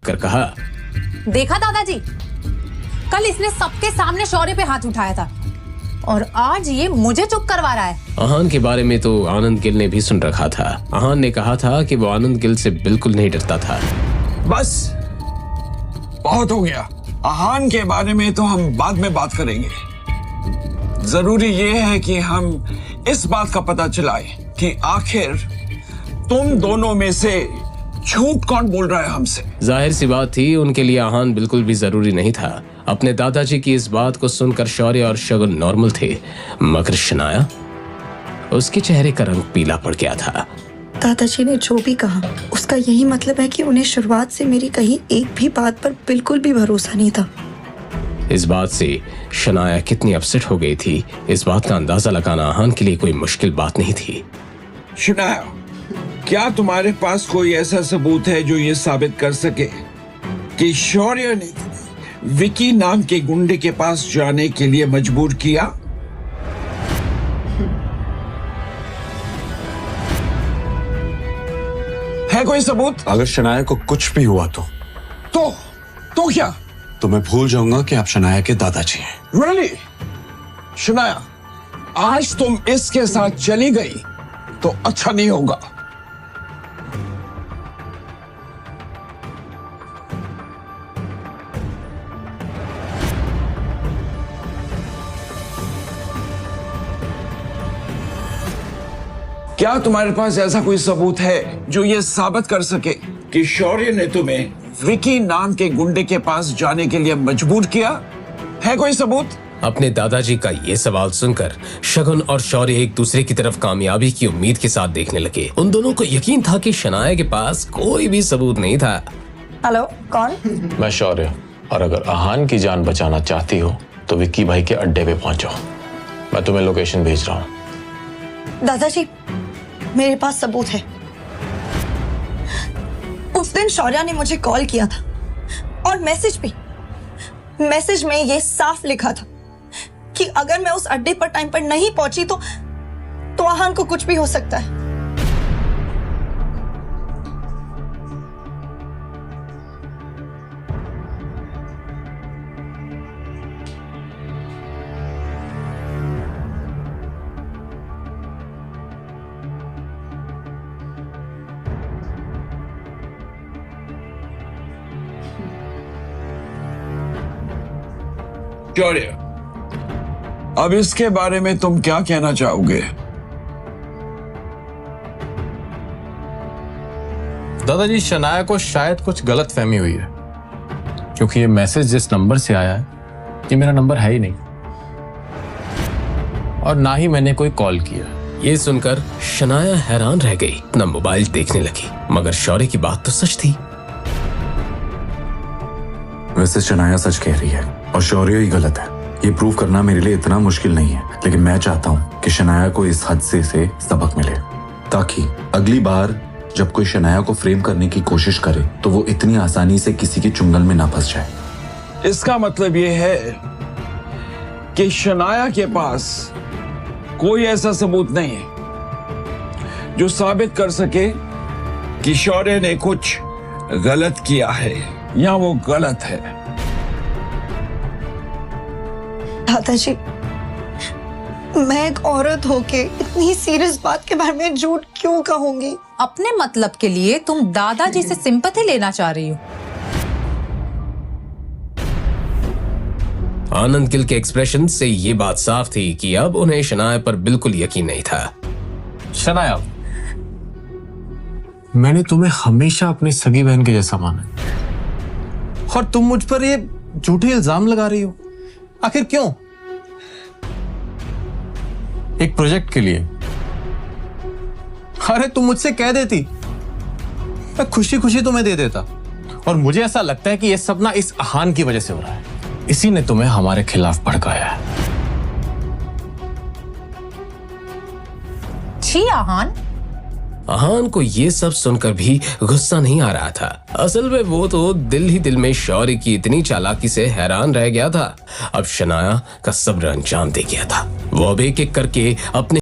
कर कहा, देखा दादाजी, कल इसने सबके सामने शौर्य पे हाथ उठाया था और आज ये मुझे चुप करवा रहा है। आहान के बारे में तो आनंद गिल ने भी सुन रखा था। आहान ने कहा था कि वो आनंद गिल से बिल्कुल नहीं डरता था। बस बहुत हो गया। आहान के बारे में तो हम बाद में बात करेंगे। जरूरी ये है कि हम इस बात का पता चलाएं कि आखिर तुम दोनों में से झूठ कौन बोल रहा है हमसे। जाहिर सी बात थी, उनके लिए आहान बिल्कुल भी जरूरी नहीं था। अपने दादाजी की इस बात को सुनकर शौर्य और शगुन नॉर्मल थे, मगर शनाया, उसके चेहरे का रंग पीला पड़ गया था। दादाजी ने जो भी कहा उसका यही मतलब है कि उन्हें शुरुआत से मेरी कहीं एक भी बात पर बिल्कुल भी भरोसा नहीं था। इस बात से शनाया कितनी अपसेट हो गई थी, इस बात का अंदाजा लगाना आहान के लिए कोई मुश्किल बात नहीं थी। शनाया, क्या तुम्हारे पास कोई ऐसा सबूत है जो ये साबित कर सके कि शौर्य ने विकी नाम के गुंडे के पास जाने के लिए मजबूर किया? है कोई सबूत? अगर शनाया को कुछ भी हुआ तो क्या? तो मैं भूल जाऊंगा कि आप शनाया के दादाजी हैं। Really? शनाया, आज तुम इसके साथ चली गई तो अच्छा नहीं होगा। क्या तुम्हारे पास ऐसा कोई सबूत है जो ये साबित कर सके कि शौर्य ने तुम्हें विकी नाम के गुंडे के पास जाने के लिए मजबूर किया? है कोई सबूत? अपने दादाजी का ये सवाल सुनकर शगुन और शौर्य एक दूसरे की तरफ कामयाबी की उम्मीद के साथ देखने लगे। उन दोनों को यकीन था कि शनाया के पास कोई भी सबूत नहीं था। हेलो, कौन? मैं शौर्य, और अगर आहान की जान बचाना चाहती हो तो विक्की भाई के अड्डे पे पहुंचो। मैं तुम्हें लोकेशन भेज रहा हूँ। दादाजी, मेरे पास सबूत है। उस दिन शौर्य ने मुझे कॉल किया था और मैसेज में ये साफ लिखा था कि अगर मैं उस अड्डे पर टाइम पर नहीं पहुंची तो आहान को कुछ भी हो सकता है। शौर्य, अब इसके बारे में तुम क्या कहना चाहोगे? दादाजी, शनाया को शायद कुछ गलत फहमी हुई है, क्योंकि ये मैसेज जिस नंबर से आया है ये मेरा नंबर है ही नहीं, और ना ही मैंने कोई कॉल किया। ये सुनकर शनाया हैरान रह गई, अपना मोबाइल देखने लगी, मगर शौर्य की बात तो सच थी। वैसे शनाया सच कह रही है और शौर्य ही गलत है। ये प्रूव करना मेरे लिए इतना मुश्किल नहीं है, लेकिन मैं चाहता हूँ कि शनाया को इस हादसे से सबक मिले, ताकि अगली बार जब कोई शनाया को फ्रेम करने की कोशिश करे तो वो इतनी आसानी से किसी के चुंगल में ना फंस जाए। इसका मतलब ये है कि शनाया के पास कोई ऐसा सबूत नहीं है जो साबित कर सके कि शौर्य ने कुछ गलत किया है या वो गलत है। दादाजी, मैं एक औरत होके इतनी सीरियस बात के बारे में झूठ क्यों कहूंगी? अपने मतलब के लिए तुम दादाजी से सिंपैथी लेना चाह रही हो। आनंद गिल के एक्सप्रेशन से ये बात साफ थी कि अब उन्हें शनाया पर बिल्कुल यकीन नहीं था। शनाया, मैंने तुम्हें हमेशा अपनी सगी बहन के जैसा माना है, और तुम मुझ पर ये झूठे इल्जाम लगा रही हो। आखिर क्यों? एक प्रोजेक्ट के लिए। अरे तुम मुझसे कह देती, मैं खुशी खुशी तुम्हें दे देता। और मुझे ऐसा लगता है कि यह सब ना इस आहान की वजह से हो रहा है। इसी ने तुम्हें हमारे खिलाफ भड़काया है। छी आहान। आहान को ये सब सुनकर भी गुस्सा नहीं आ रहा था। असल में वो तो दिल ही दिल में शौर्य की इतनी चालाकी से हैरान रह गया था। अब शनाया का सब्र अंजाम दे गया था। वो अब एक एक करके अपने